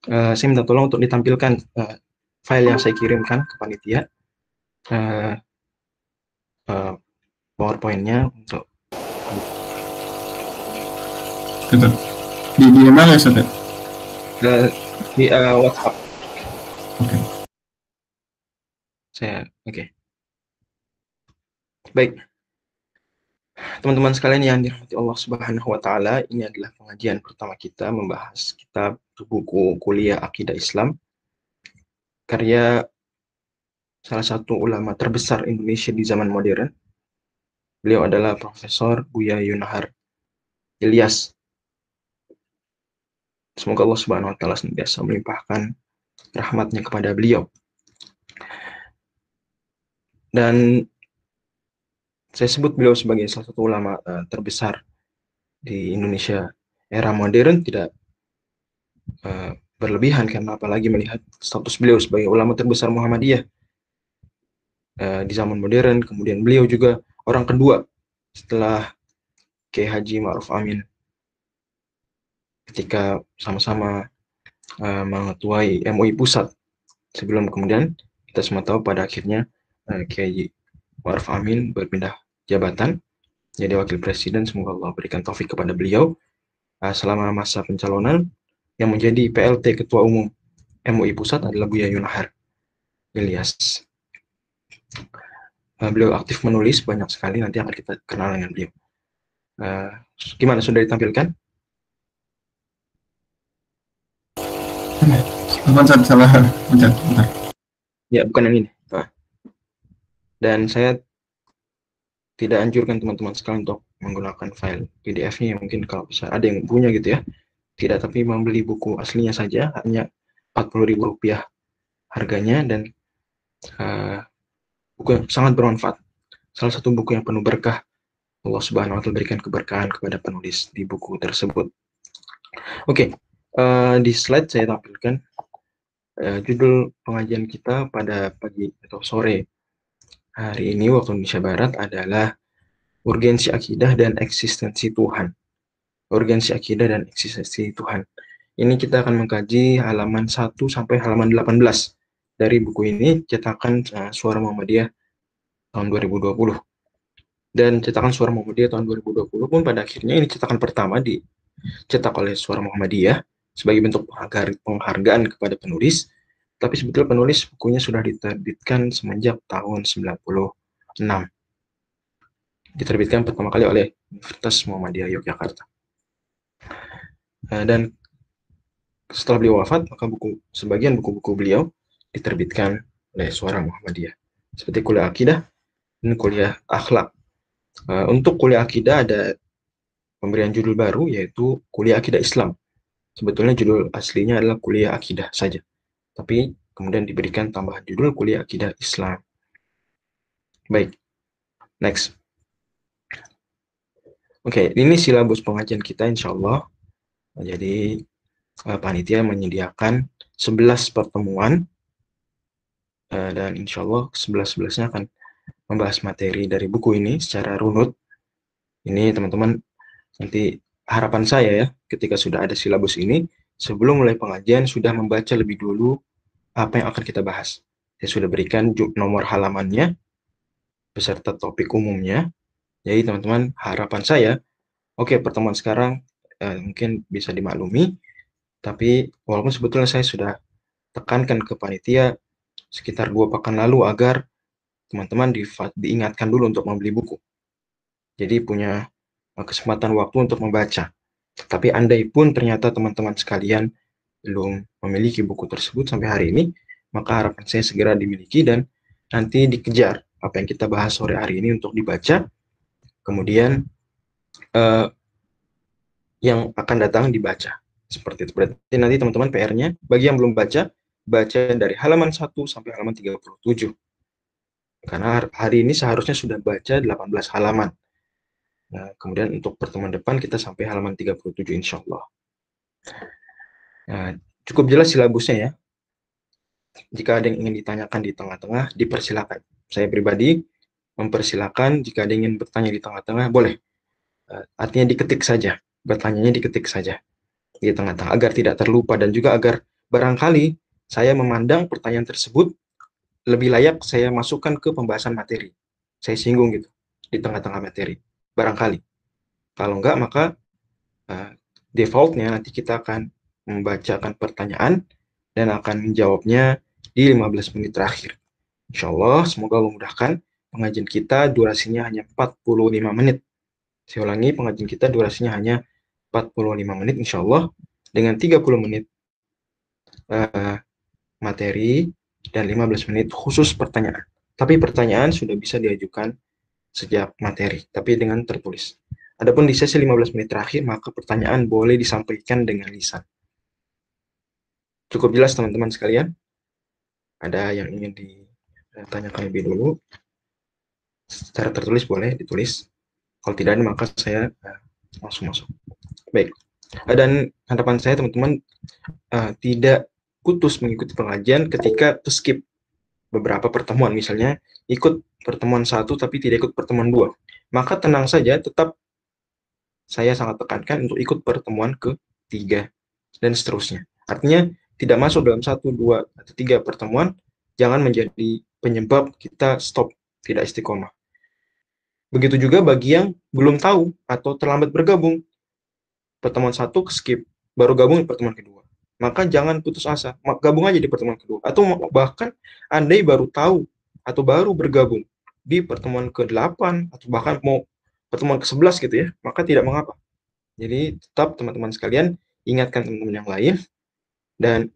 Saya minta tolong untuk ditampilkan file yang saya kirimkan ke panitia, uh, uh, PowerPoint-nya untuk Gitu. Di mana ya, Ustaz? di WhatsApp. Oke. Oke. Baik, teman-teman sekalian yang dirahmati Allah Subhanahu wa taala, ini adalah pengajian pertama kita membahas kitab buku kuliah Akidah Islam karya salah satu ulama terbesar Indonesia di zaman modern. Beliau adalah Profesor Buya Yunahar Ilyas. Semoga Allah Subhanahu wa taala senantiasa melimpahkan rahmatnya kepada beliau. Dan saya sebut beliau sebagai salah satu ulama terbesar di Indonesia era modern tidak berlebihan, karena apalagi melihat status beliau sebagai ulama terbesar Muhammadiyah di zaman modern. Kemudian beliau juga orang kedua setelah Kiai Haji Ma'ruf Amin ketika sama-sama mengetuai MUI Pusat, sebelum kemudian kita semua tahu pada akhirnya Kiai Haji Ma'ruf Amin berpindah jabatan jadi wakil presiden. Semoga Allah berikan taufik kepada beliau selama masa pencalonan. Yang menjadi PLT Ketua Umum MUI Pusat adalah Buya Yunahar Ilyas. Beliau aktif menulis banyak sekali, nanti akan kita kenal dengan beliau. Gimana, sudah ditampilkan? Salah pencet. Ya, bukan yang ini. Dan saya tidak anjurkan teman-teman sekalian untuk menggunakan file PDF-nya, yang mungkin kalau bisa ada yang punya gitu ya. Tidak, tapi membeli buku aslinya saja, hanya Rp40.000 harganya, dan buku yang sangat bermanfaat. Salah satu buku yang penuh berkah. Allah Subhanahu wa taala berikan keberkahan kepada penulis di buku tersebut. Oke, di slide saya tampilkan judul pengajian kita pada pagi atau sore hari ini waktu Indonesia Barat adalah urgensi akidah dan eksistensi Tuhan. Urgensi akidah dan eksistensi Tuhan. Ini kita akan mengkaji halaman 1 sampai halaman 18 dari buku ini, cetakan Suara Muhammadiyah tahun 2020. Dan cetakan Suara Muhammadiyah tahun 2020 pun pada akhirnya ini cetakan pertama dicetak oleh Suara Muhammadiyah sebagai bentuk penghargaan kepada penulis. Tapi sebetulnya penulis bukunya sudah diterbitkan semenjak tahun 96. Diterbitkan pertama kali oleh Universitas Muhammadiyah Yogyakarta. Dan setelah beliau wafat, maka sebagian buku-buku beliau diterbitkan oleh Suara Muhammadiyah, seperti kuliah akidah dan kuliah akhlak. Untuk kuliah akidah ada pemberian judul baru, yaitu kuliah akidah Islam. Sebetulnya judul aslinya adalah kuliah akidah saja, tapi kemudian diberikan tambahan judul kuliah akidah Islam. Baik, next. Oke, ini silabus pengajian kita insya Allah. Jadi panitia menyediakan 11 pertemuan, dan insya Allah 11-11-nya akan membahas materi dari buku ini secara runut. Ini teman-teman, nanti harapan saya ya, ketika sudah ada silabus ini, sebelum mulai pengajian sudah membaca lebih dulu apa yang akan kita bahas. Saya sudah berikan nomor halamannya beserta topik umumnya. Jadi teman-teman, harapan saya, oke, pertemuan sekarang mungkin bisa dimaklumi, tapi walaupun sebetulnya saya sudah tekankan ke panitia sekitar 2 pekan lalu agar teman-teman diingatkan dulu untuk membeli buku. Jadi punya kesempatan waktu untuk membaca. Tapi andai pun ternyata teman-teman sekalian belum memiliki buku tersebut sampai hari ini, maka harapan saya segera dimiliki dan nanti dikejar apa yang kita bahas sore hari ini untuk dibaca. Kemudian yang akan datang dibaca. Seperti itu. Berarti nanti teman-teman PR-nya, bagi yang belum baca dari halaman 1 sampai halaman 37. Karena hari ini seharusnya sudah baca 18 halaman. Nah, kemudian untuk pertemuan depan kita sampai halaman 37 insya Allah. Nah, cukup jelas silabusnya ya. Jika ada yang ingin ditanyakan di tengah-tengah, dipersilakan. Saya pribadi mempersilakan jika ada yang ingin bertanya di tengah-tengah, boleh. Artinya diketik saja, bertanyanya diketik saja di tengah-tengah, agar tidak terlupa dan juga agar barangkali saya memandang pertanyaan tersebut lebih layak saya masukkan ke pembahasan materi. Saya singgung gitu di tengah-tengah materi. Barangkali. Kalau enggak, maka defaultnya nanti kita akan membacakan pertanyaan dan akan menjawabnya di 15 menit terakhir. Insya Allah, semoga Allah memudahkan. Pengajian kita durasinya hanya 45 menit. Saya ulangi, pengajian kita durasinya hanya 45 menit, insya Allah, dengan 30 menit materi dan 15 menit khusus pertanyaan. Tapi pertanyaan sudah bisa diajukan sejak materi, tapi dengan tertulis. Adapun di sesi 15 menit terakhir, maka pertanyaan boleh disampaikan dengan lisan. Cukup jelas teman-teman sekalian? Ada yang ingin ditanyakan lebih dulu? Secara tertulis boleh ditulis. Kalau tidak ada, maka saya langsung masuk. Baik. Dan harapan saya teman-teman tidak putus mengikuti pengajian ketika skip beberapa pertemuan. Misalnya ikut pertemuan 1 tapi tidak ikut pertemuan 2. Maka tenang saja, tetap saya sangat tekankan untuk ikut pertemuan ke-3 dan seterusnya. Artinya tidak masuk dalam 1, 2, atau 3 pertemuan, jangan menjadi penyebab kita stop, tidak istiqomah. Begitu juga bagi yang belum tahu atau terlambat bergabung. Pertemuan 1 skip, baru gabung di pertemuan kedua. Maka jangan putus asa, gabung aja di pertemuan kedua. Atau bahkan andai baru tahu atau baru bergabung di pertemuan ke-8 atau bahkan mau pertemuan ke-11 gitu ya, maka tidak mengapa. Jadi tetap teman-teman sekalian ingatkan teman-teman yang lain dan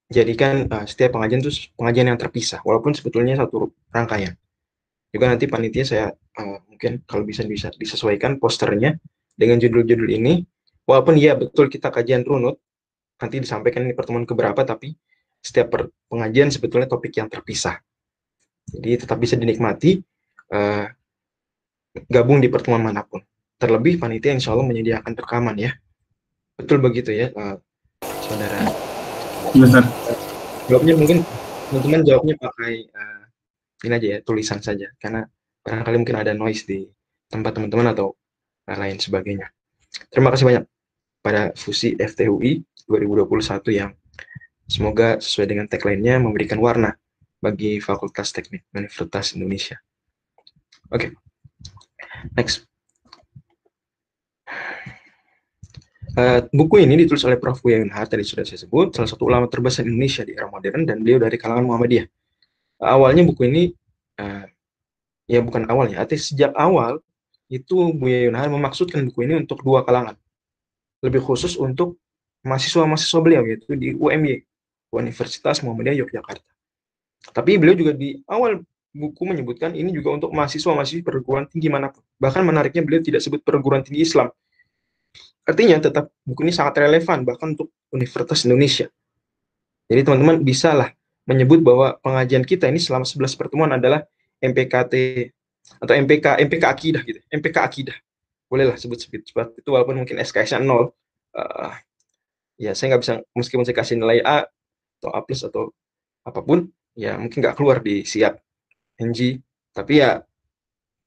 jadikan setiap pengajian itu pengajian yang terpisah, walaupun sebetulnya satu rangkaian. Juga nanti panitia saya mungkin kalau bisa disesuaikan posternya dengan judul-judul ini, walaupun ya betul kita kajian runut, nanti disampaikan ini pertemuan keberapa, tapi setiap pengajian sebetulnya topik yang terpisah. Jadi tetap bisa dinikmati gabung di pertemuan manapun. Terlebih panitia insya Allah menyediakan rekaman ya. Betul begitu ya, saudara. Benar. Jawabnya mungkin teman-teman jawabnya pakai ini aja ya, tulisan saja, karena barangkali mungkin ada noise di tempat teman-teman atau lain sebagainya. Terima kasih banyak pada FUSI FTUI 2021 yang semoga sesuai dengan tagline-nya memberikan warna bagi Fakultas Teknik Universitas Indonesia. Oke. Next. Buku ini ditulis oleh Prof. Buya Yunhar, tadi sudah saya sebut, salah satu ulama terbesar Indonesia di era modern, dan beliau dari kalangan Muhammadiyah. Awalnya buku ini, ya bukan awalnya, artinya sejak awal, itu Buya Yunhar memaksudkan buku ini untuk dua kalangan. Lebih khusus untuk mahasiswa-mahasiswa beliau, yaitu di UMY, Universitas Muhammadiyah Yogyakarta. Tapi beliau juga di awal buku menyebutkan ini juga untuk mahasiswa-mahasiswa perguruan tinggi manapun. Bahkan menariknya beliau tidak sebut perguruan tinggi Islam. Artinya tetap buku ini sangat relevan bahkan untuk Universitas Indonesia. Jadi teman-teman bisalah menyebut bahwa pengajian kita ini selama 11 pertemuan adalah MPKT atau MPK Akidah gitu. MPK Akidah. Bolehlah sebut seperti itu walaupun mungkin SKS-nya 0. Ya saya nggak bisa, meskipun saya kasih nilai A atau A+ atau apapun, ya mungkin nggak keluar di siap NG, tapi ya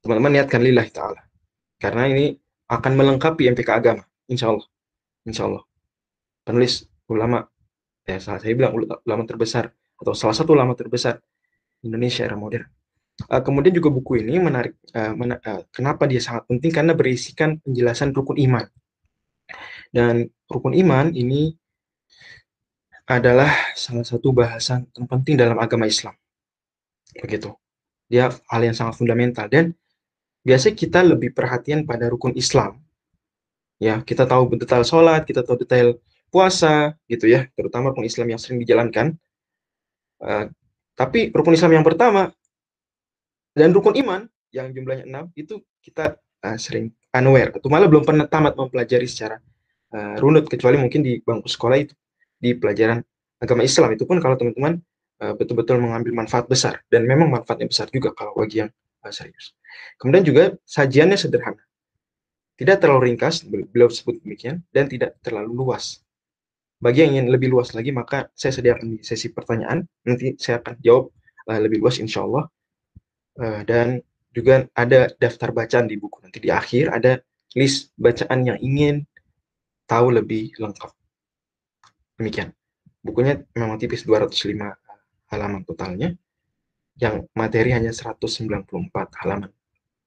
teman-teman niatkan lillahi ta'ala. Karena ini akan melengkapi MPK agama, insya Allah. Insya Allah. Penulis ulama, ya saya bilang ulama terbesar, atau salah satu ulama terbesar Indonesia era modern. Kemudian juga buku ini menarik, kenapa dia sangat penting, karena berisikan penjelasan rukun iman. Dan rukun iman ini adalah salah satu bahasan terpenting dalam agama Islam. Begitu. Dia hal yang sangat fundamental, dan biasanya kita lebih perhatian pada rukun Islam. Ya, kita tahu detail sholat, kita tahu detail puasa, gitu ya, terutama rukun Islam yang sering dijalankan. Tapi rukun Islam yang pertama dan rukun iman yang jumlahnya 6 itu kita sering unaware atau malah belum pernah tamat mempelajari secara runut, kecuali mungkin di bangku sekolah itu di pelajaran agama Islam. Itu pun kalau teman-teman betul-betul mengambil manfaat besar, dan memang manfaatnya besar juga kalau bagi yang serius. Kemudian juga sajiannya sederhana, tidak terlalu ringkas, beliau sebut demikian, dan tidak terlalu luas. Bagi yang ingin lebih luas lagi, maka saya sediakan di sesi pertanyaan, nanti saya akan jawab lebih luas insya Allah. Dan juga ada daftar bacaan di buku, nanti di akhir ada list bacaan yang ingin tahu lebih lengkap. Demikian. Bukunya memang tipis, 205 halaman totalnya, yang materi hanya 194 halaman.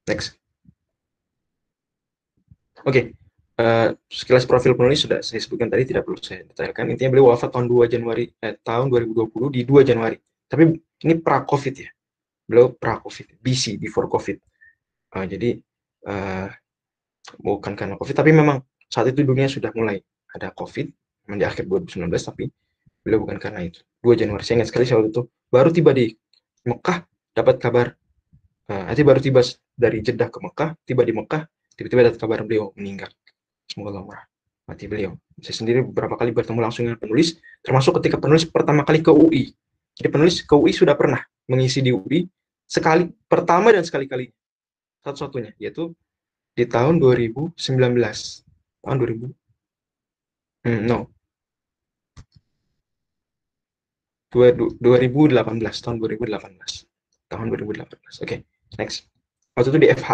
Next. Oke, sekilas profil penulis sudah saya sebutkan tadi, tidak perlu saya detailkan. Intinya beliau wafat tahun 2020 di 2 Januari. Tapi ini pra-COVID ya. Beliau pra-COVID, BC, before COVID. Jadi bukan karena COVID, tapi memang saat itu dunia sudah mulai ada COVID, di akhir 2019, tapi beliau bukan karena itu. 2 Januari, saya ingat sekali waktu itu baru tiba di Mekah, dapat kabar, baru tiba dari Jeddah ke Mekah, tiba di Mekah, tiba-tiba dapat kabar beliau meninggal. Semoga Allah merahmati beliau. Saya sendiri beberapa kali bertemu langsung dengan penulis, termasuk ketika penulis pertama kali ke UI. Jadi penulis ke UI sudah pernah mengisi di UI sekali, pertama dan sekali-kali, satu-satunya, yaitu di tahun 2019. Tahun 2000, no, 2018, tahun 2018. Tahun 2018. Oke, next. Waktu itu di FH.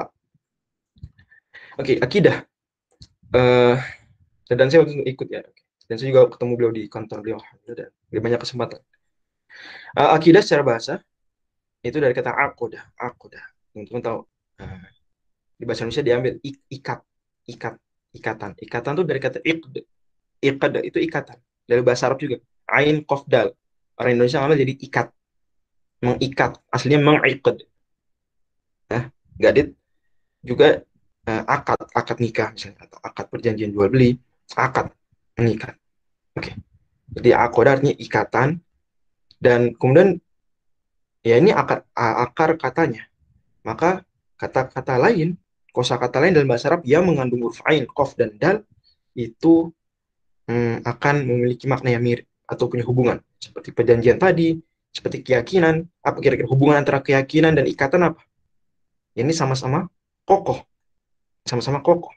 Oke, akidah. Dan saya waktu itu ikut ya. Dan saya juga ketemu beliau di kantor beliau. Dan banyak kesempatan. Akidah secara bahasa itu dari kata akodah. Akodah. Teman-teman tahu. Di bahasa Indonesia diambil ikatan. Ikatan itu dari kata iqd. Iqd itu ikatan. Dari bahasa Arab juga. Ain qaf dal. Orang Indonesia ngambil jadi ikat. Mengikat. Aslinya mengiqd. Gadit juga akad nikah misalnya, atau akad perjanjian jual beli, akad mengikat. Oke. Jadi akodah artinya ikatan, dan kemudian ya ini akar katanya. Maka kata-kata lain, kosakata lain dalam bahasa Arab yang mengandung huruf ain, qaf dan dal itu akan memiliki makna yang mirip atau punya hubungan, seperti perjanjian tadi, seperti keyakinan. Apa kira-kira hubungan antara keyakinan dan ikatan apa? Ini sama-sama kokoh. Sama-sama kokoh.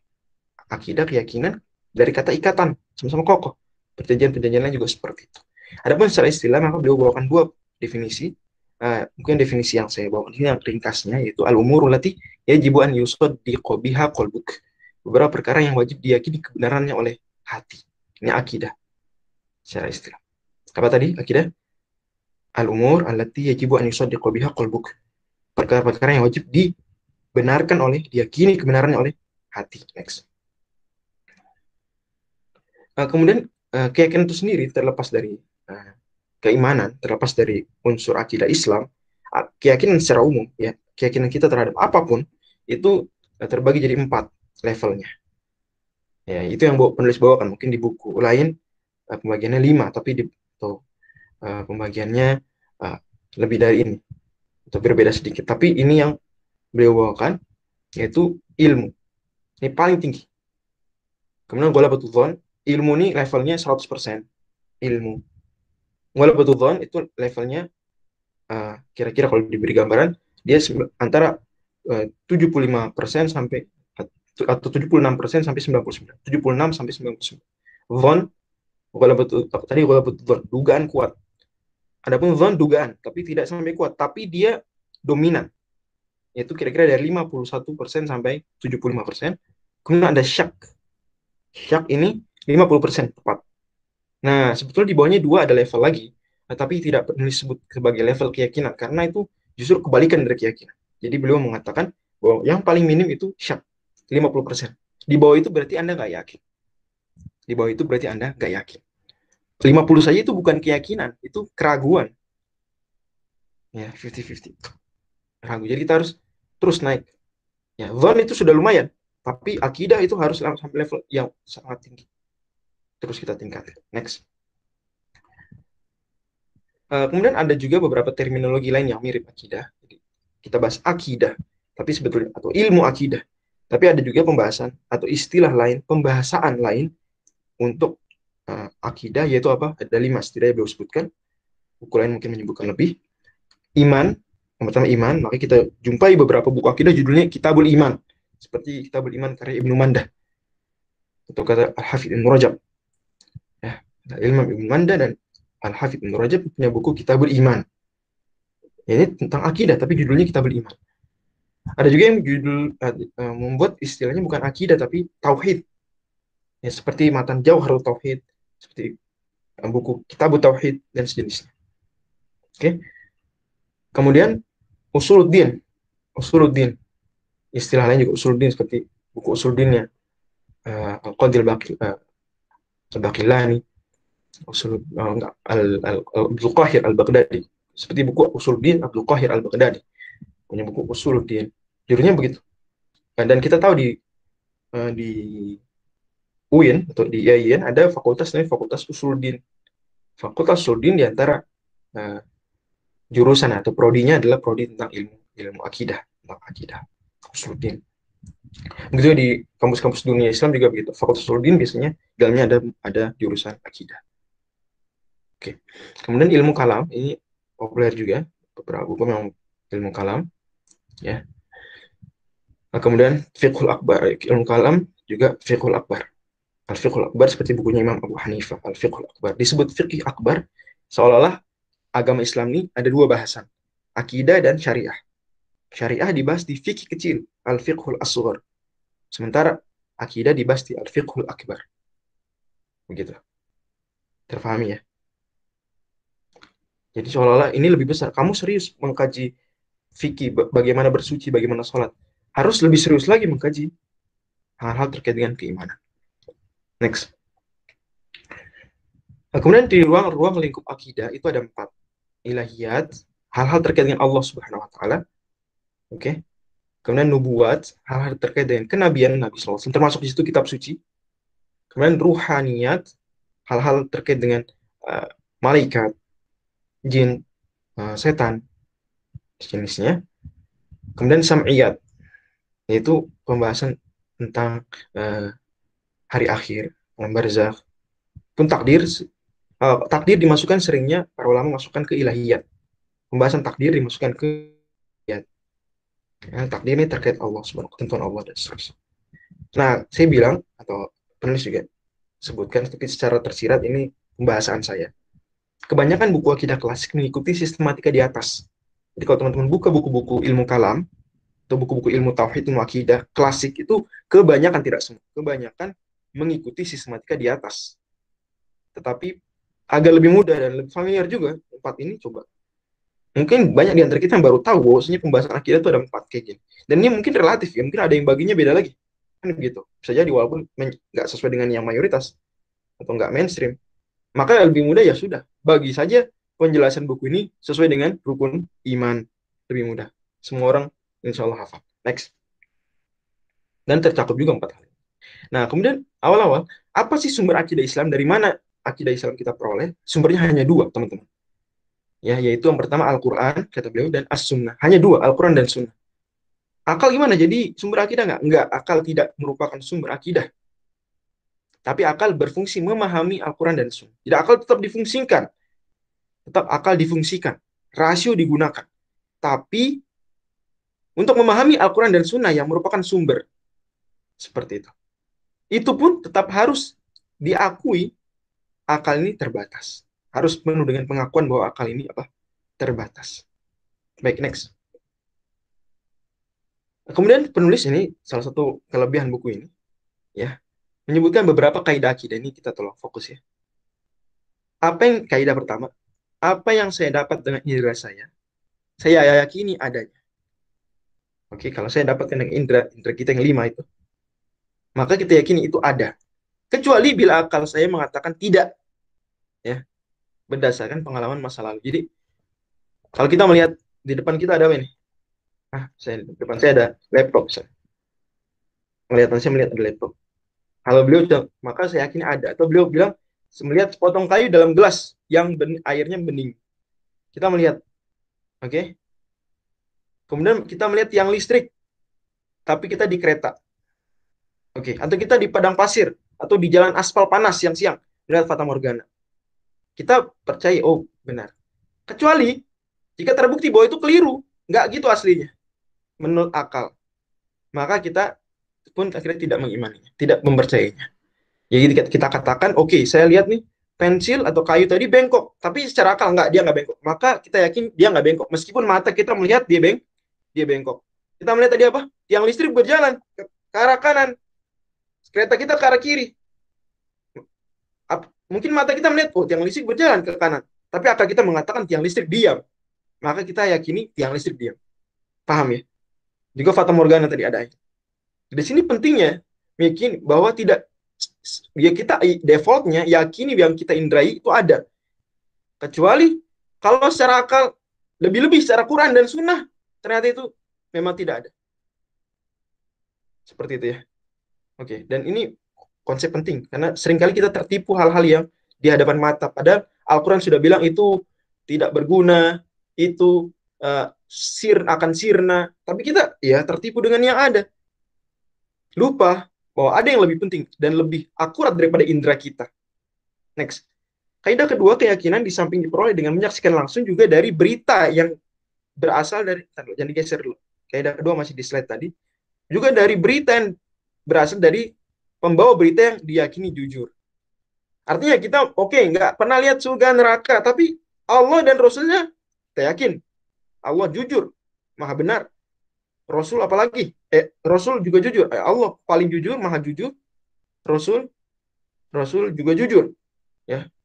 Akidah, keyakinan, dari kata ikatan, sama-sama kokoh. Perjanjian-perjanjian lain juga seperti itu. Adapun secara istilah, maka beliau bawakan dua definisi. Mungkin definisi yang saya bawakan ini yang ringkasnya, yaitu al-umur lati yajibu an yusaddiqa biha qalbuk. Beberapa perkara yang wajib diyakini kebenarannya oleh hati. Ini akidah secara istilah. Apa tadi akidah? Al-umur allati yajibu an yusaddiqa biha qalbuk. Perkara-perkara yang wajib dibenarkan oleh, diyakini kebenarannya oleh hati. Next. Kemudian keyakinan itu sendiri terlepas dari keimanan, terlepas dari unsur akidah Islam, keyakinan secara umum, ya, keyakinan kita terhadap apapun itu terbagi jadi 4 levelnya. Ya, itu yang penulis bawakan. Mungkin di buku lain pembagiannya 5, tapi pembagiannya lebih dari ini, atau berbeda sedikit. Tapi ini yang beliau bawakan, yaitu ilmu. Ini paling tinggi. Kemudian ghalabatul dzan, ilmu ini levelnya 100% ilmu. Ghalabatul dzan itu levelnya kira-kira kalau diberi gambaran, dia antara 75% sampai atau 76% sampai 99. 76 sampai 99. Dzan, tadi ghalabatul dzan, dugaan kuat. Adapun dzan dugaan, tapi tidak sampai kuat, tapi dia dominan. Yaitu kira-kira dari 51% sampai 75%. Kemudian ada syak. Syak ini 50% tepat. Nah, sebetulnya di bawahnya 2 ada level lagi, tapi tidak disebut sebagai level keyakinan, karena itu justru kebalikan dari keyakinan. Jadi beliau mengatakan bahwa yang paling minim itu syak, 50%. Di bawah itu berarti Anda nggak yakin. Di bawah itu berarti Anda nggak yakin. 50 saja itu bukan keyakinan, itu keraguan. Ya, 50-50. Ragu. Jadi kita harus terus naik. Ya, dzan itu sudah lumayan, tapi akidah itu harus sampai level yang sangat tinggi. Terus kita tingkatkan. Next. Kemudian ada juga beberapa terminologi lain yang mirip akidah. Jadi, kita bahas akidah, tapi sebetulnya atau ilmu akidah. Tapi ada juga pembahasan atau istilah lain, pembahasan lain untuk akidah, yaitu apa? Ada 5 setidaknya beliau sebutkan. Buku lain mungkin menyebutkan lebih. Iman, yang pertama iman, maka kita jumpai beberapa buku akidah judulnya Kitabul Iman. Seperti Kitabul Iman karya Ibnu Mandah. Atau kata Al-Hafidz Ibnu Rajab. Ya, Imam Ibnu Mandah dan Al-Hafidz Ibnu Rajab punya buku Kitabul Iman. Ya, ini tentang akidah, tapi judulnya Kitabul Iman. Ada juga yang judul membuat istilahnya bukan akidah, tapi tauhid. Ya, seperti matan Jauharul Tauhid, seperti buku Kitab Tauhid dan sejenisnya. Oke. Kemudian Usuluddin. Usuluddin. Istilah lain juga Usuluddin seperti buku Usuluddinnya Al-Qadil Al-Baqillani, Abdul Qahir Al-Baghdadi. Seperti buku Usuluddin Abdul Qahir Al-Baghdadi. Punya buku Usuluddin. Judulnya begitu. Dan kita tahu di UIN atau di IAIN ada fakultas namanya Fakultas Usuluddin. Fakultas Usuluddin di antara jurusan atau prodinya adalah prodi tentang ilmu akidah, tentang akidah. Usuluddin. Begitu di kampus-kampus dunia Islam juga begitu. Fakultas Usuluddin biasanya dalamnya ada jurusan akidah. Oke. Kemudian ilmu kalam ini populer juga, beberapa buku memang ilmu kalam, ya. Kemudian fiqhul akbar, ilmu kalam juga fiqhul akbar. Al-Fiqhul Akbar seperti bukunya Imam Abu Hanifah, Al-Fiqhul Akbar. Disebut fiqh akbar seolah-olah agama Islam ini ada dua bahasan, akidah dan syariah. Syariah dibahas di fikih kecil, Al-Fiqhul Asghar. Sementara akidah dibahas di Al-Fiqhul Akbar. Begitu. Terpahami ya? Jadi seolah-olah ini lebih besar. Kamu serius mengkaji fikih, bagaimana bersuci, bagaimana sholat. Harus lebih serius lagi mengkaji hal-hal terkait dengan keimanan. Next. Kemudian di ruang lingkup akidah itu ada 4. Ilahiyat, hal-hal terkait dengan Allah Subhanahu wa taala. Oke. Kemudian nubuat, hal-hal terkait dengan kenabian Nabi sallallahu alaihi wasallam, termasuk di situ kitab suci. Kemudian ruhaniyat, hal-hal terkait dengan malaikat, jin, setan, jenisnya. Kemudian sam'iyat, yaitu pembahasan tentang hari akhir, alam barzakh, pun takdir. Takdir dimasukkan seringnya para ulama masukkan ke ilahiyat. Pembahasan takdir dimasukkan ke ilahiyat. Ya, takdir ini terkait Allah subhanahu ketentuan Allah dan seterusnya. Nah, saya bilang atau penulis juga sebutkan tapi secara tersirat ini pembahasan saya. Kebanyakan buku akidah klasik mengikuti sistematika di atas. Jadi kalau teman-teman buka buku-buku ilmu kalam atau buku-buku ilmu tauhid, ilmu akidah klasik itu kebanyakan, tidak semua, kebanyakan mengikuti sistematika di atas. Tetapi agak lebih mudah dan lebih familiar juga 4 ini. Coba. Mungkin banyak di antara kita yang baru tahu bahwasanya pembahasan akidah itu ada 4 kayak gini. Dan ini mungkin relatif ya, mungkin ada yang baginya beda lagi. Kan begitu. Bisa jadi walaupun nggak sesuai dengan yang mayoritas atau nggak mainstream. Maka lebih mudah ya sudah, bagi saja penjelasan buku ini sesuai dengan rukun iman. Lebih mudah. Semua orang insya Allah hafal. Next. Dan tercakup juga 4 hal. Nah, kemudian awal-awal, apa sih sumber akidah Islam? Dari mana akidah Islam kita peroleh? Sumbernya hanya 2, teman-teman. Ya, yaitu yang pertama Al-Quran, kata beliau, dan As-Sunnah. Hanya 2, Al-Quran dan Sunnah. Akal gimana? Jadi sumber akidah nggak? Enggak, akal tidak merupakan sumber akidah. Tapi akal berfungsi memahami Al-Quran dan Sunnah. Jadi akal tetap difungsikan. Tetap akal difungsikan. Rasio digunakan. Tapi untuk memahami Al-Quran dan Sunnah yang merupakan sumber. Seperti itu. Itu pun tetap harus diakui akal ini terbatas. Harus penuh dengan pengakuan bahwa akal ini terbatas. Baik, next. Kemudian penulis ini, salah satu kelebihan buku ini, ya, menyebutkan beberapa kaidah akidah. Ini kita tolong fokus ya. Apa yang kaidah pertama? Apa yang saya dapat dengan indera saya yakini adanya. Oke, kalau saya dapatkan dengan indera kita yang 5 itu, maka kita yakini itu ada. Kecuali bila akal saya mengatakan tidak. Ya, berdasarkan pengalaman masa lalu. Jadi, kalau kita melihat di depan kita ada apa ini? Di depan saya ada laptop. Saya melihat ada laptop. Kalau beliau maka saya yakin ada. Atau beliau bilang, melihat sepotong kayu dalam gelas yang airnya bening. Kita melihat. Oke. Kemudian kita melihat tiang listrik. Tapi kita di kereta. Oke. Atau kita di padang pasir. Atau di jalan aspal panas siang-siang. Melihat fata morgana. Kita percaya, oh benar. Kecuali jika terbukti bahwa itu keliru. Nggak gitu aslinya. Menurut akal. Maka kita pun akhirnya tidak mengimaninya. Tidak mempercayainya. Jadi kita katakan, oke, saya lihat nih, pensil atau kayu tadi bengkok. Tapi secara akal dia nggak bengkok. Maka kita yakin dia nggak bengkok. Meskipun mata kita melihat dia bengkok. Kita melihat tadi apa? Tiang listrik berjalan ke arah kanan. Kereta kita ke arah kiri. Mungkin mata kita melihat, oh tiang listrik berjalan ke kanan. Tapi akal kita mengatakan tiang listrik diam. Maka kita yakini tiang listrik diam. Paham ya? Juga fata morgana tadi ada. Di sini pentingnya yakin bahwa tidak, ya kita defaultnya yakini yang kita indrai itu ada. Kecuali kalau secara akal lebih-lebih secara Quran dan Sunnah ternyata itu memang tidak ada. Seperti itu ya. Oke, dan ini konsep penting karena seringkali kita tertipu hal-hal yang di hadapan mata. Padahal Al-Quran sudah bilang itu tidak berguna, itu akan sirna. Tapi kita ya tertipu dengan yang ada. Lupa bahwa ada yang lebih penting dan lebih akurat daripada indera kita. Next. Kaidah kedua, keyakinan di samping diperoleh dengan menyaksikan langsung juga dari berita yang berasal dari, jangan digeser dulu. Kaidah kedua masih di slide tadi. Juga dari berita yang berasal dari pembawa berita yang diyakini jujur. Artinya kita nggak pernah lihat surga neraka, tapi Allah dan Rasulnya kita yakin. Allah jujur, maha benar. Rasul apalagi? Rasul juga jujur. Allah paling jujur, maha jujur. Rasul juga jujur.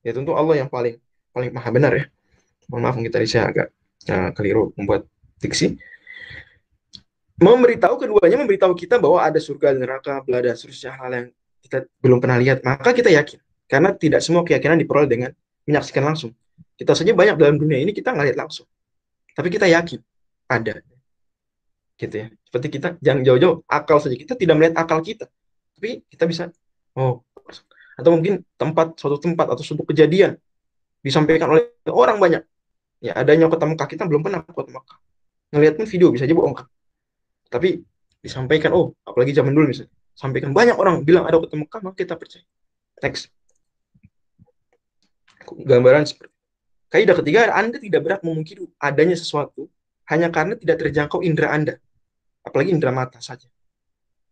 Ya tentu Allah yang paling maha benar ya. Mohon maaf mungkin tadi saya agak keliru membuat diksi. Memberitahu kita bahwa ada surga dan neraka, belada, seterusnya hal yang kita belum pernah lihat, maka kita yakin. Karena tidak semua keyakinan diperoleh dengan menyaksikan langsung. Kita saja banyak dalam dunia ini kita nggak lihat langsung, tapi kita yakin ada. Gitu ya. Seperti kita jangan jauh-jauh akal saja, kita tidak melihat akal kita, tapi kita bisa atau mungkin suatu tempat atau suatu kejadian disampaikan oleh orang banyak. Ya adanya kota Mekah, kita belum pernah ke kota Mekah. Ngelihat pun video bisa aja bohong kan. Tapi disampaikan, apalagi zaman dulu misalnya, sampaikan banyak orang bilang ada kota Mekah, maka kita percaya. Next. Gambaran seperti kaidah ketiga, Anda tidak berhak memungkiri adanya sesuatu hanya karena tidak terjangkau indera Anda. Apalagi indera mata saja.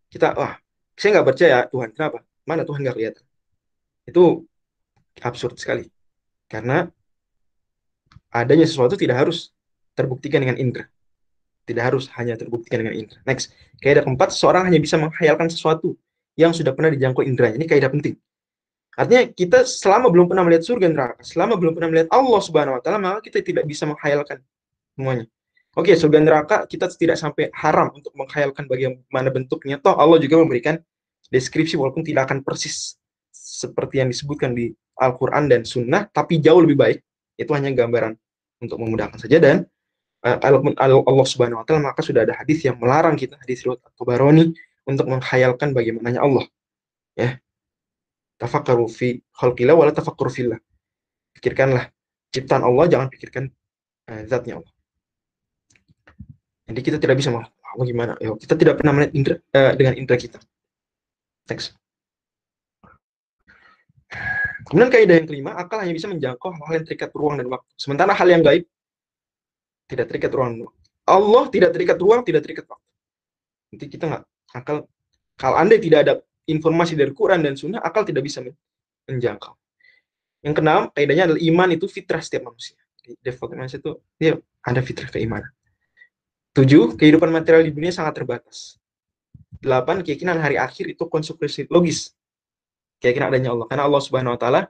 Saya nggak percaya Tuhan. Kenapa? Mana Tuhan nggak kelihatan? Itu absurd sekali. Karena adanya sesuatu tidak harus terbuktikan dengan indera. Tidak harus hanya terbuktikan dengan indera. Next. Kaidah keempat, seseorang hanya bisa menghayalkan sesuatu yang sudah pernah dijangkau inderanya. Ini kaidah penting. Artinya kita selama belum pernah melihat surga neraka, selama belum pernah melihat Allah Subhanahu wa taala, maka kita tidak bisa menghayalkan semuanya. Oke, surga neraka kita tidak sampai haram untuk menghayalkan bagaimana bentuknya. Toh Allah juga memberikan deskripsi walaupun tidak akan persis seperti yang disebutkan di Al-Qur'an dan Sunnah, tapi jauh lebih baik. Itu hanya gambaran untuk memudahkan saja. Dan Allah Subhanahu wa taala, maka sudah ada hadis yang melarang kita, hadis riwayat At-Tabarani, untuk menghayalkan bagaimananya Allah. Ya. Tafakkaru fi khalqillah wala tafakkur fillah. Pikirkanlah ciptaan Allah, jangan pikirkan zatnya Allah. Jadi kita tidak bisa gimana? Kita tidak pernah melihat dengan indera kita. Next. Kemudian kaidah yang kelima, akal hanya bisa menjangkau hal-hal yang terikat ruang dan waktu. Sementara hal yang gaib tidak terikat ruang dan waktu. Allah tidak terikat ruang, tidak terikat waktu. Nanti kita nggak akal. Kalau Anda tidak ada informasi dari Quran dan Sunnah, akal tidak bisa menjangkau. Yang keenam, kaidahnya adalah iman itu fitrah setiap manusia. Di default manusia itu dia ada fitrah keimanan. 7, kehidupan material di dunia sangat terbatas. 8, keyakinan hari akhir itu konsekuensi logis keyakinan adanya Allah. Karena Allah Subhanahu wa taala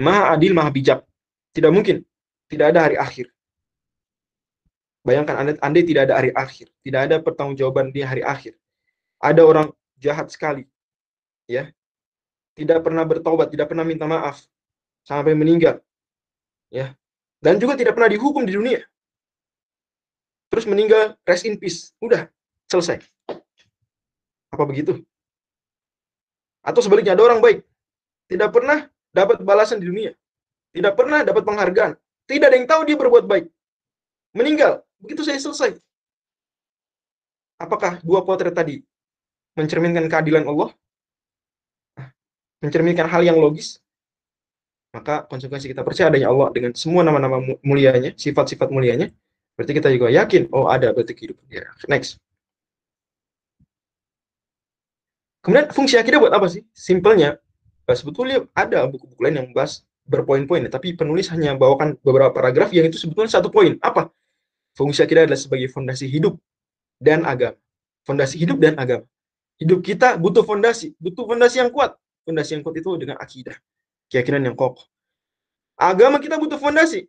Maha Adil, Maha Bijak. Tidak mungkin tidak ada hari akhir. Bayangkan Anda tidak ada hari akhir, tidak ada pertanggungjawaban di hari akhir. Ada orang jahat sekali, ya, tidak pernah bertaubat, tidak pernah minta maaf sampai meninggal, ya, dan juga tidak pernah dihukum di dunia. Terus meninggal, rest in peace, udah selesai. Apa begitu? Atau sebaliknya, ada orang baik, tidak pernah dapat balasan di dunia, tidak pernah dapat penghargaan, tidak ada yang tahu dia berbuat baik, meninggal, begitu saya selesai. Apakah dua potret tadi mencerminkan keadilan Allah? Mencerminkan hal yang logis? Maka konsekuensi kita percaya adanya Allah dengan semua nama-nama mulianya, sifat-sifat mulianya, berarti kita juga yakin, ada berarti kehidupan dia. Next. Kemudian fungsi akidah buat apa sih? Simpelnya, sebetulnya ada buku-buku lain yang membahas berpoin-poin, tapi penulis hanya bawakan beberapa paragraf yang itu sebetulnya satu poin. Apa? Fungsi akidah adalah sebagai fondasi hidup dan agama. Fondasi hidup dan agama. Hidup kita butuh fondasi yang kuat. Fondasi yang kuat itu dengan akidah. keyakinan yang kokoh. Agama kita butuh fondasi.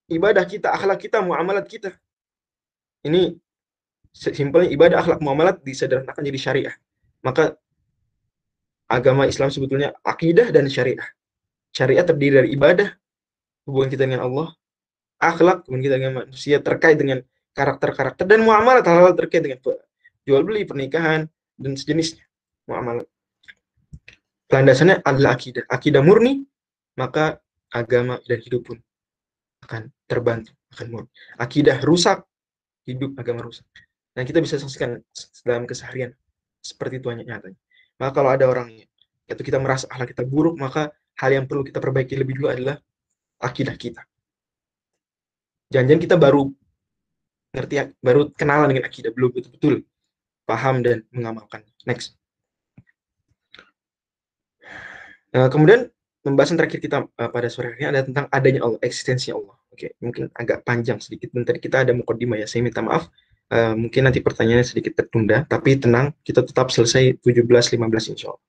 Ibadah kita, akhlak kita, muamalat kita. Ini simpelnya ibadah, akhlak, muamalat disederhanakan jadi syariah. Maka agama Islam sebetulnya akidah dan syariah. Syariah terdiri dari ibadah, hubungan kita dengan Allah, akhlak, hubungan kita dengan manusia terkait dengan karakter-karakter, dan muamalat, hal-hal terkait dengan jual beli, pernikahan, dan sejenisnya. Muamalat. Landasannya adalah akidah. Akidah murni, maka agama dan hidup pun akan terbantu, akan murni. Akidah rusak, hidup agama rusak. Dan kita bisa saksikan dalam keseharian seperti itu nyatanya. Maka kalau ada orang yaitu kita merasa akhlak kita buruk, maka hal yang perlu kita perbaiki lebih dulu adalah akidah kita. Jangan-jangan kita baru ngerti, baru kenalan dengan akidah, belum betul-betul paham dan mengamalkan. Next. Kemudian pembahasan terakhir kita pada sore hari ini adalah tentang adanya Allah, eksistensi Allah. Oke, mungkin agak panjang sedikit. Bentar kita ada mukadimah ya, saya minta maaf. Mungkin nanti pertanyaannya sedikit tertunda, tapi tenang, kita tetap selesai 17-15 insya Allah.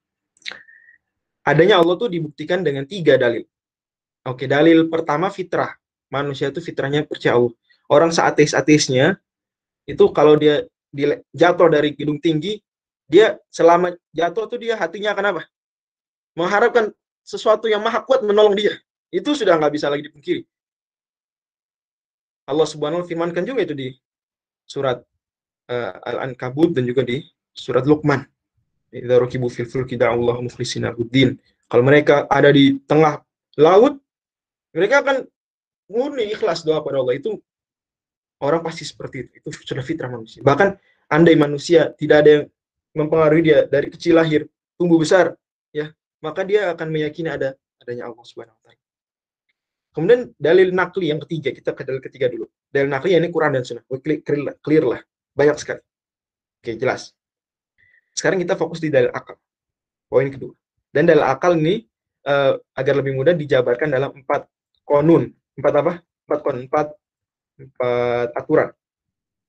Adanya Allah tuh dibuktikan dengan 3 dalil. Oke, dalil pertama fitrah. Manusia itu fitrahnya percaya Allah. Orang seateis-ateisnya, itu kalau dia jatuh dari gedung tinggi, dia selama jatuh tuh dia hatinya akan apa? Mengharapkan sesuatu yang maha kuat menolong dia. Itu sudah nggak bisa lagi dipungkiri. Allah Subhanahu wa ta'ala firmankan juga itu di surat Al-Ankabut dan juga di surat Luqman. Idza rakibu fil fulki da'allahu mukhlishina lahuddin. Kalau mereka ada di tengah laut, mereka akan murni ikhlas doa pada Allah. Itu orang pasti seperti itu. Itu sudah fitrah manusia. Bahkan andai manusia tidak ada yang mempengaruhi dia dari kecil lahir, tumbuh besar, ya, maka dia akan meyakini adanya Allah Subhanahu wa ta'ala. Kemudian dalil nakli yang ketiga, kita ke dalil ketiga dulu. Dalil nakli ini Quran dan Sunnah. Clear lah. Banyak sekali. Oke, jelas. Sekarang kita fokus di dalil akal. Poin kedua. Dan dalil akal ini agar lebih mudah dijabarkan dalam 4 konun. 4 apa? 4 konun, 4 aturan.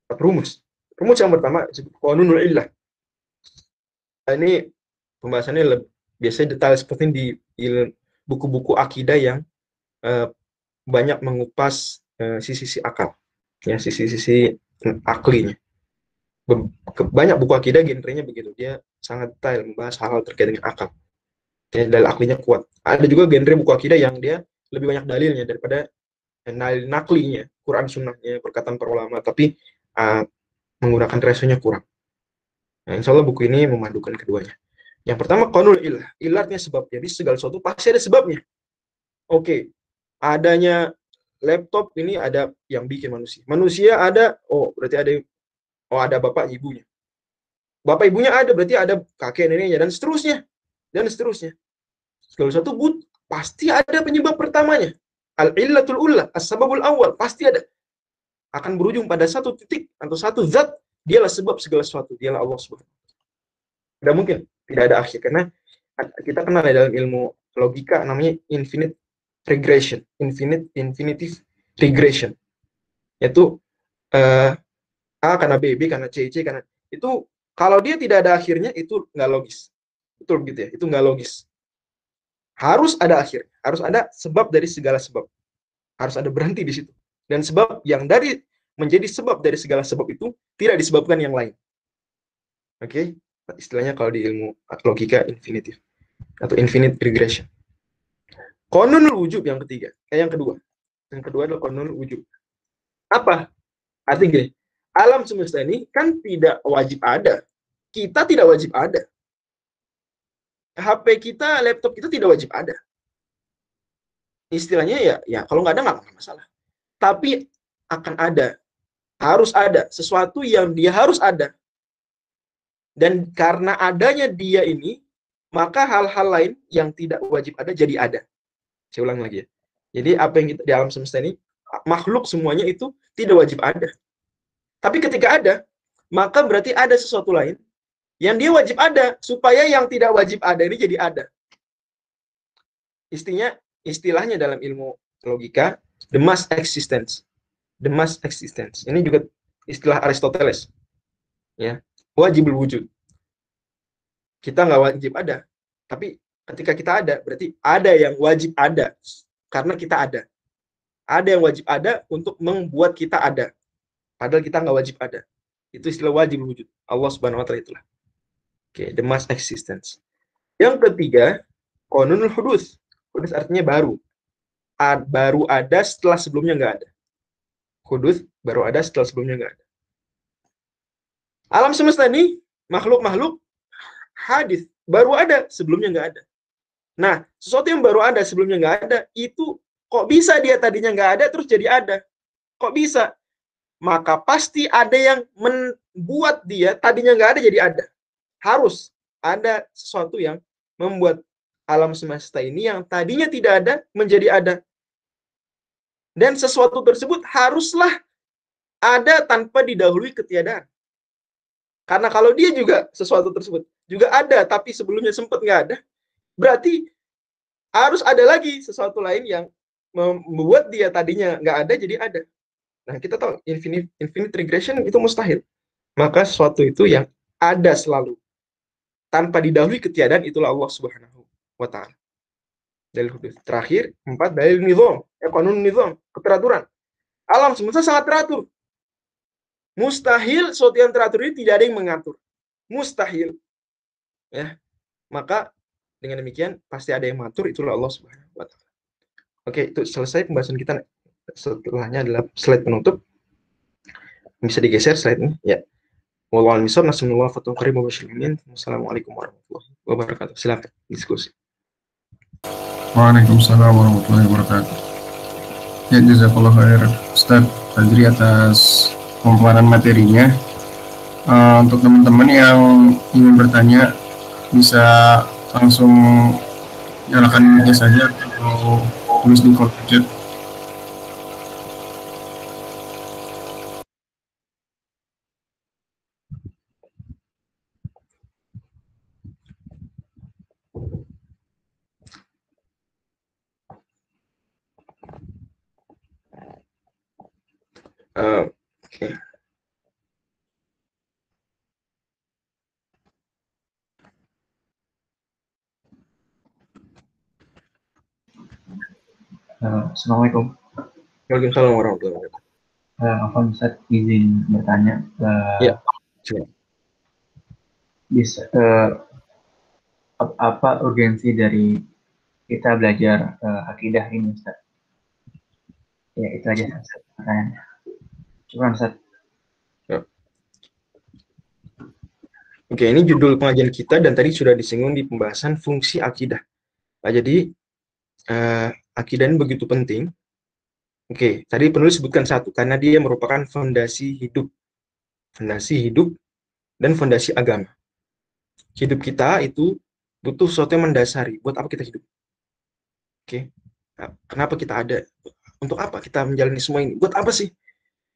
4 rumus. Rumus yang pertama disebut konunul illah. Ini pembahasannya biasanya detail seperti di buku-buku akidah yang banyak mengupas sisi-sisi akal, ya, sisi-sisi aklinya. Banyak buku akidah genrenya begitu, dia sangat detail membahas hal-hal terkait dengan akal. Ya, dalil aklinya kuat. Ada juga genre buku akidah yang dia lebih banyak dalilnya daripada dalil naklinya, Quran Sunnahnya, perkataan para ulama, tapi menggunakan resonya kurang. Nah, insya Allah buku ini memadukan keduanya. Yang pertama, qanul ilah. Ilatnya sebab. Jadi segala sesuatu pasti ada sebabnya. Oke. Adanya laptop ini ada yang bikin manusia. Manusia ada, berarti ada bapak ibunya. Bapak ibunya ada, berarti ada kakek neneknya, dan seterusnya. Dan seterusnya. Segala sesuatu pasti ada penyebab pertamanya. Al-illatul ula, as-sababul awal, pasti ada. Akan berujung pada satu titik atau satu zat, dialah sebab segala sesuatu, dialah Allah Subhanahu. Tidak mungkin tidak ada akhir, karena kita kenal dalam ilmu logika namanya infinite regression, infinitive regression, yaitu A karena B, B karena C, C karena itu, kalau dia tidak ada akhirnya itu nggak logis, betul begitu ya, itu nggak logis. Harus ada akhir, harus ada sebab dari segala sebab, harus ada berhenti di situ, dan sebab yang menjadi sebab dari segala sebab itu tidak disebabkan yang lain. Oke, istilahnya kalau di ilmu logika infinitive atau infinite regression. Qanunul wujub yang ketiga, yang kedua. Yang kedua adalah qanunul wujub. Apa? Artinya gini, alam semesta ini kan tidak wajib ada. Kita tidak wajib ada. HP kita, laptop kita tidak wajib ada. Istilahnya ya kalau nggak ada nggak masalah. Tapi akan ada, harus ada sesuatu yang dia harus ada. Dan karena adanya dia ini, maka hal-hal lain yang tidak wajib ada jadi ada. Saya ulang lagi ya. Jadi apa yang kita di alam semesta ini, makhluk semuanya itu tidak wajib ada. Tapi ketika ada, maka berarti ada sesuatu lain yang dia wajib ada, supaya yang tidak wajib ada ini jadi ada. Istilahnya dalam ilmu logika, the mass existence. The mass existence. Ini juga istilah Aristoteles. Ya, wajibul wujud. Kita nggak wajib ada, tapi Ketika kita ada, berarti ada yang wajib ada karena kita ada. Ada yang wajib ada untuk membuat kita ada. Padahal kita nggak wajib ada. Itu istilah wajib wujud. Allah Subhanahu wa taala itulah. Oke, the mass existence. Yang ketiga, qanunul hudus. Hudus artinya baru. Baru ada setelah sebelumnya nggak ada. Hudus baru ada setelah sebelumnya nggak ada. Alam semesta ini, makhluk-makhluk hadis, baru ada sebelumnya nggak ada. Nah, sesuatu yang baru ada sebelumnya nggak ada, itu kok bisa dia tadinya nggak ada terus jadi ada? Kok bisa? Maka pasti ada yang membuat dia tadinya nggak ada jadi ada. Harus ada sesuatu yang membuat alam semesta ini yang tadinya tidak ada menjadi ada. Dan sesuatu tersebut haruslah ada tanpa didahului ketiadaan. Karena kalau dia juga sesuatu tersebut juga ada tapi sebelumnya sempat nggak ada, berarti harus ada lagi sesuatu lain yang membuat dia tadinya nggak ada jadi ada. Nah, kita tahu infinite regression itu mustahil. Maka sesuatu itu yang ada selalu tanpa didahului ketiadaan itulah Allah Subhanahu wa taala. Dalil hudud. Terakhir, 4 dalil nizam, qanun nizam, keteraturan. Alam semesta sangat teratur. Mustahil sesuatu yang teratur ini tidak ada yang mengatur. Mustahil. Ya. Maka dengan demikian pasti ada yang mengatur, itulah Allah Subhanahu wa taala. Oke, itu selesai pembahasan kita. Setelahnya adalah slide penutup. Bisa digeser slide ini, ya. Wallahu a'lam bishawab. Nasallallahu alaihi wasallam. Wassalamualaikum warahmatullahi wabarakatuh. Silakan diskusi. Waalaikumsalam warahmatullahi wabarakatuh. Ya, jazakallah khair Ustaz Fajri atas pemaparan materinya. Untuk teman-teman yang ingin bertanya bisa langsung nyalakan mic saja atau tulis di kolom chat. Oke. Assalamualaikum. Waalaikumsalam warahmatullahi wabarakatuh. Apa Ustaz izin bertanya? Ya, silakan. Bisa apa urgensi dari kita belajar akidah ini, Ustaz? Ya, itu aja Ustaz pertanyaannya. Cuman Ustaz. Oke, ini judul pengajian kita dan tadi sudah disinggung di pembahasan fungsi akidah. Nah, jadi akidah ini begitu penting. Oke, tadi penulis sebutkan satu, karena dia merupakan fondasi hidup dan fondasi agama. Hidup kita itu butuh sesuatu yang mendasari. Buat apa kita hidup? Oke, nah, kenapa kita ada? Untuk apa kita menjalani semua ini? Buat apa sih?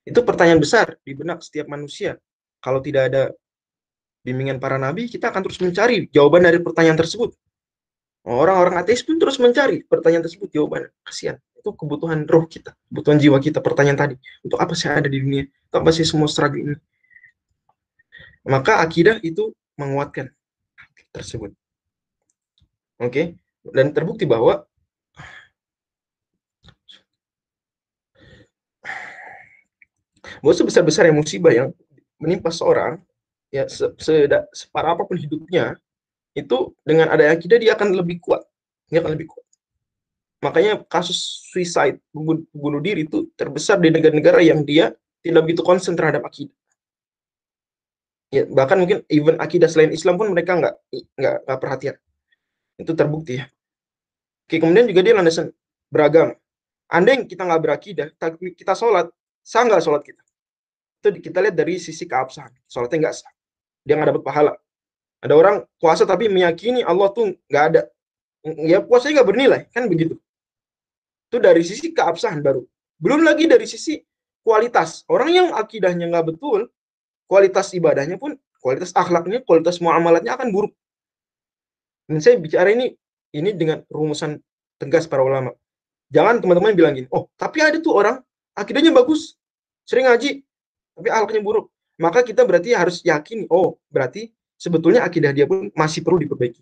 Itu pertanyaan besar di benak setiap manusia. Kalau tidak ada bimbingan para nabi, kita akan terus mencari jawaban dari pertanyaan tersebut. Orang-orang ateis pun terus mencari pertanyaan tersebut, jawaban. Kasihan. Itu kebutuhan roh kita, kebutuhan jiwa kita, pertanyaan tadi. Untuk apa saya ada di dunia? Untuk apa sih semua struggle ini? Maka akidah itu menguatkan tersebut. Oke? Dan terbukti bahwa sebesar-besar musibah yang menimpa seorang, ya separah apapun hidupnya, itu dengan ada akidah dia akan lebih kuat. Dia akan lebih kuat. Makanya kasus suicide, bunuh diri itu terbesar di negara-negara yang dia tidak begitu konsen terhadap akidah. Ya, bahkan mungkin even akidah selain Islam pun mereka nggak perhatian. Itu terbukti ya. Oke, kemudian juga dia landasan beragama. Andai kita nggak berakidah, kita sholat, sah nggak sholat kita? Itu kita lihat dari sisi keabsahan. Sholatnya nggak sah. Dia nggak dapat pahala. Ada orang puasa tapi meyakini Allah tuh nggak ada. Ya puasanya nggak bernilai, kan begitu. Itu dari sisi keabsahan baru. Belum lagi dari sisi kualitas. Orang yang akidahnya nggak betul, kualitas ibadahnya pun, kualitas akhlaknya, kualitas muamalatnya akan buruk. Dan saya bicara ini dengan rumusan tegas para ulama. Jangan teman-teman bilang gini, oh tapi ada tuh orang akidahnya bagus, sering ngaji, tapi akhlaknya buruk. Maka kita berarti harus yakin, oh berarti sebetulnya akidah dia pun masih perlu diperbaiki.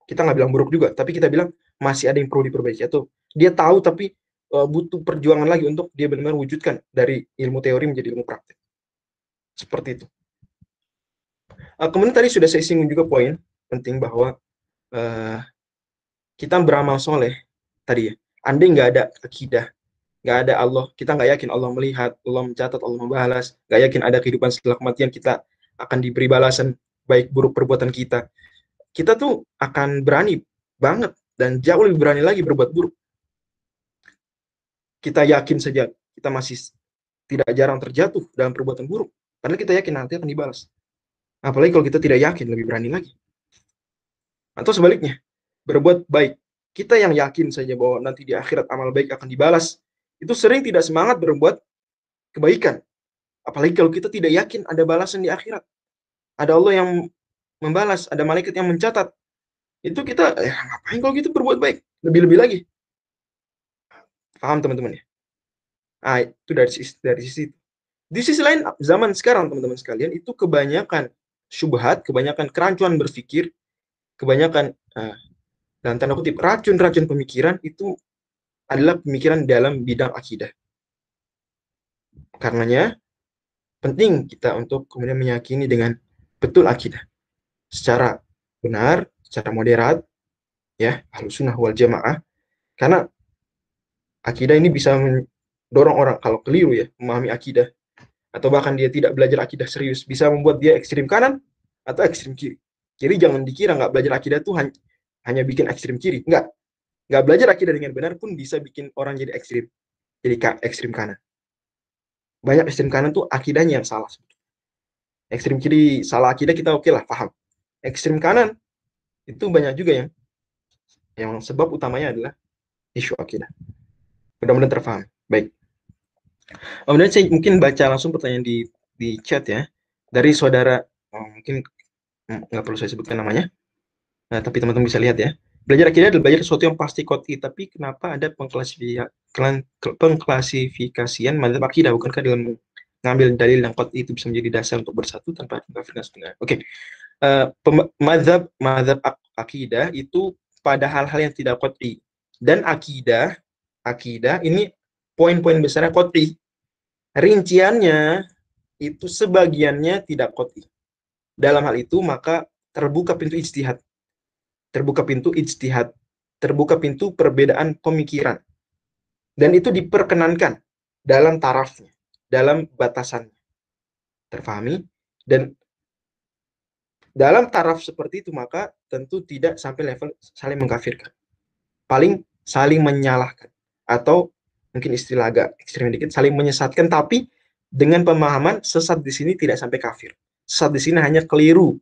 Kita nggak bilang buruk juga, tapi kita bilang masih ada yang perlu diperbaiki, atau dia tahu tapi butuh perjuangan lagi untuk dia benar-benar wujudkan dari ilmu teori menjadi ilmu praktek. Seperti itu. Kemudian tadi sudah saya singgung juga poin penting bahwa kita beramal soleh tadi ya. Andai nggak ada akidah, nggak ada Allah, kita nggak yakin Allah melihat, Allah mencatat, Allah membalas, nggak yakin ada kehidupan setelah kematian, kita akan diberi balasan baik buruk perbuatan kita. Kita tuh akan berani banget dan jauh lebih berani lagi berbuat buruk. Kita yakin saja kita masih tidak jarang terjatuh dalam perbuatan buruk, padahal kita yakin nanti akan dibalas. Apalagi kalau kita tidak yakin, lebih berani lagi. Atau sebaliknya, berbuat baik. Kita yang yakin saja bahwa nanti di akhirat amal baik akan dibalas, itu sering tidak semangat berbuat kebaikan. Apalagi kalau kita tidak yakin ada balasan di akhirat. Ada Allah yang membalas, ada malaikat yang mencatat. Itu kita, ngapain kalau gitu berbuat baik? Lebih-lebih lagi. Paham teman-teman ya? Nah, itu dari sisi itu. Di sisi lain, zaman sekarang teman-teman sekalian, itu kebanyakan syubhat, kebanyakan kerancuan berpikir, kebanyakan dalam tanda kutip racun-racun pemikiran itu adalah pemikiran dalam bidang akidah. Karenanya penting kita untuk kemudian meyakini dengan betul akidah secara benar, secara moderat, ya, Ahlussunnah wal Jamaah. Karena akidah ini bisa mendorong orang kalau keliru ya memahami akidah, atau bahkan dia tidak belajar akidah serius, bisa membuat dia ekstrim kanan atau ekstrim kiri. Jadi jangan dikira nggak belajar akidah itu hanya bikin ekstrim kiri. Nggak belajar akidah dengan benar pun bisa bikin orang jadi ekstrim kanan. Banyak ekstrim kanan tuh akidahnya yang salah. Ekstrim kiri salah akidah kita oke lah, paham. Ekstrim kanan itu banyak juga yang sebab utamanya adalah isu akidah. Mudah-mudahan terpaham. Baik. Kemudian saya mungkin baca langsung pertanyaan di chat ya, dari saudara, mungkin nggak perlu saya sebutkan namanya, tapi teman-teman bisa lihat ya. Belajar akidah adalah belajar sesuatu yang pasti qot'i, tapi kenapa ada pengklasifikasian madzhab akidah? Bukankah dalam mengambil dalil yang qot'i itu bisa menjadi dasar untuk bersatu tanpa mengkafirkan setengah? Oke. Madzhab akidah itu pada hal-hal yang tidak qot'i, dan akidah ini poin-poin besarnya qot'i. Rinciannya itu sebagiannya tidak qot'i. Dalam hal itu maka terbuka pintu ijtihad, terbuka pintu perbedaan pemikiran, dan itu diperkenankan dalam tarafnya, dalam batasannya. Terpahami? Dan dalam taraf seperti itu maka tentu tidak sampai level saling mengkafirkan, paling saling menyalahkan, atau mungkin istilah agak ekstrim dikit, saling menyesatkan, tapi dengan pemahaman sesat di sini tidak sampai kafir. Sesat di sini hanya keliru,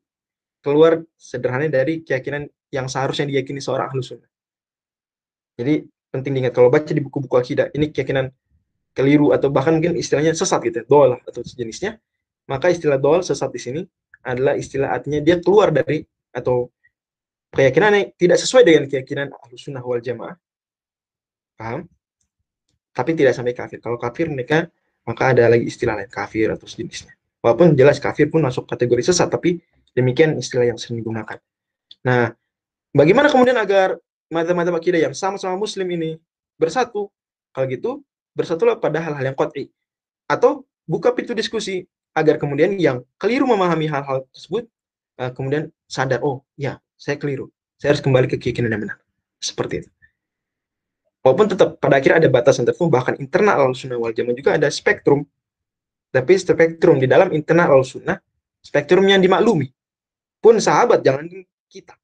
keluar sederhana dari keyakinan yang seharusnya diyakini seorang ahlu sunnah. Jadi penting diingat kalau baca di buku-buku akidah ini keyakinan keliru atau bahkan mungkin istilahnya sesat gitu, dol atau sejenisnya, maka istilah dol, sesat di sini adalah istilah artinya dia keluar dari atau keyakinan yang tidak sesuai dengan keyakinan Ahlussunnah wal Jamaah. Paham? Tapi tidak sampai kafir. Kalau kafir mereka maka ada lagi istilah lain, kafir atau sejenisnya. Walaupun jelas kafir pun masuk kategori sesat, tapi demikian istilah yang sering digunakan. Nah, bagaimana kemudian agar madzhab-madzhab akidah yang sama-sama muslim ini bersatu? Kalau gitu, bersatulah pada hal-hal yang qot'i. Atau buka pintu diskusi agar kemudian yang keliru memahami hal-hal tersebut kemudian sadar, oh ya, saya keliru. Saya harus kembali ke keyakinan yang benar. Seperti itu. Walaupun tetap pada akhirnya ada batasan tertentu, bahkan internal Ahlussunnah wal Jamaah juga ada spektrum. Tapi spektrum di dalam internal Ahlussunnah, spektrum yang dimaklumi. Pun sahabat, jangankan kita.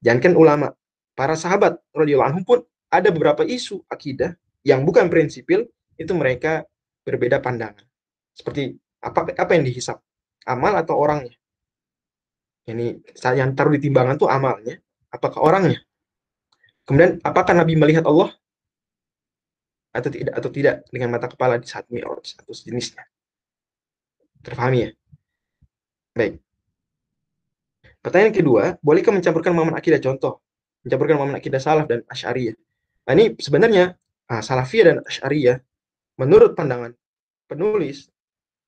Jangankan ulama. Para sahabat radhiyallahu anhum pun ada beberapa isu akidah yang bukan prinsipil, itu mereka berbeda pandangan. Seperti apa yang dihisab? Amal atau orangnya? Ini yang taruh di timbangan itu amalnya, apakah orangnya? Kemudian apakah Nabi melihat Allah atau tidak dengan mata kepala di saat Mi'raj atau sejenisnya? Terpahami ya? Baik. Pertanyaan kedua, bolehkah mencampurkan pemahaman akidah? Contoh, mencampurkan pemahaman akidah salaf dan asy'ariyah. Nah, ini sebenarnya salafiyah dan asy'ariyah menurut pandangan penulis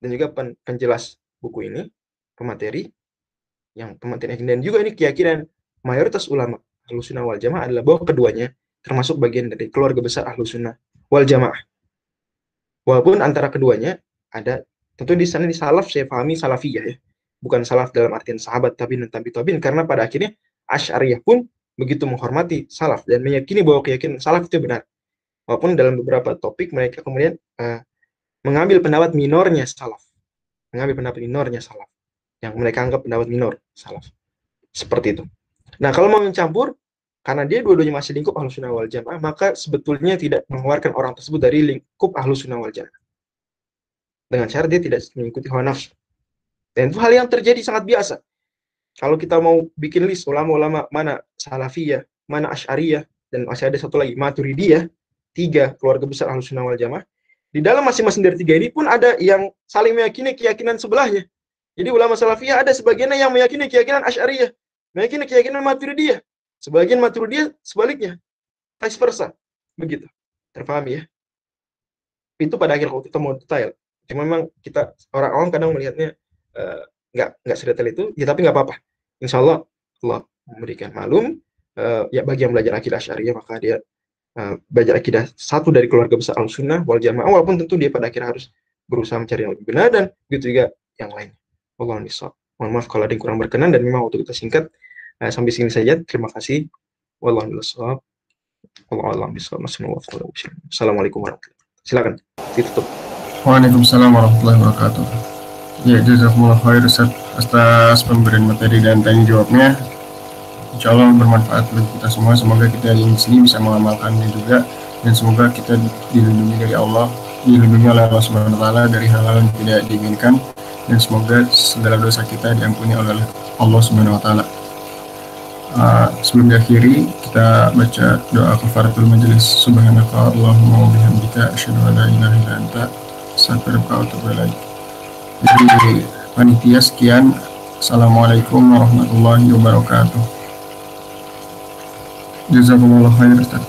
dan juga penjelas buku ini, pemateri dan juga ini keyakinan mayoritas ulama Ahlussunnah wal Jamaah adalah bahwa keduanya termasuk bagian dari keluarga besar Ahlussunnah wal Jamaah. Walaupun antara keduanya ada, tentu di sana di salaf saya pahami salafiyah ya. Bukan salaf dalam artian sahabat tabi'in dan tabi'in, karena pada akhirnya Asy'ariyah pun begitu menghormati salaf dan meyakini bahwa keyakinan salaf itu benar. Walaupun dalam beberapa topik mereka kemudian mengambil pendapat minornya salaf. Yang mereka anggap pendapat minor salaf. Seperti itu. Nah, kalau mau mencampur, karena dia dua-duanya masih lingkup Ahlussunnah wal Jamaah, maka sebetulnya tidak mengeluarkan orang tersebut dari lingkup Ahlussunnah wal Jamaah. Dengan cara dia tidak mengikuti hawa nafsu. Dan itu hal yang terjadi sangat biasa. Kalau kita mau bikin list ulama-ulama mana Salafiyah, mana Asy'ariyah, dan masih ada satu lagi Maturidiyah, 3 keluarga besar Ahlussunnah wal Jamaah, di dalam masing-masing dari 3 ini pun ada yang saling meyakini keyakinan sebelahnya. Jadi ulama Salafiyah ada sebagian yang meyakini keyakinan Asy'ariyah, meyakini keyakinan Maturidiyah, sebagian Maturidiyah sebaliknya, vice versa, begitu. Terpahami ya? Itu pada akhir kalau kita mau detail. Cuma memang kita orang awam kadang melihatnya nggak sedetail itu, ya tapi nggak apa-apa. Insya Allah Allah memberikan maklum. Ya bagi yang belajar akidah Asy'ariyah maka dia belajar akidah satu dari keluarga besar Ahlussunnah wal Jamaah, walaupun tentu dia pada akhirnya harus berusaha mencari yang lebih benar, dan begitu juga yang lain. Wallahu a'lam. Mohon maaf kalau ada yang kurang berkenan, dan memang waktu kita singkat. Sampai sini saja. Terima kasih. Wallahu a'lam. Assalamualaikum warahmatullahi wabarakatuh. Silakan ditutup. Waalaikumsalam warahmatullahi wabarakatuh. Ya, jazakumullah khair Ustaz atas pemberian materi dan tanya jawabnya. Insya Allah bermanfaat bagi kita semua. Semoga kita yang di sini bisa mengamalkannya juga, dan semoga kita dilindungi dari Allah, dilindungi oleh Allah Subhanahu wa taala dari hal-hal yang tidak diinginkan, dan semoga segala dosa kita diampuni oleh Allah Subhanahu wa taala. Sebelum diakhiri, kita baca doa kafaratul majelis. Subhanaka Allahumma wa bihamdika asyhadu an la ilaha illa anta astaghfiruka wa atubu ilaik. Jadi panitia sekian. Assalamualaikum warahmatullahi wabarakatuh. Jazakumullah khair Ustaz.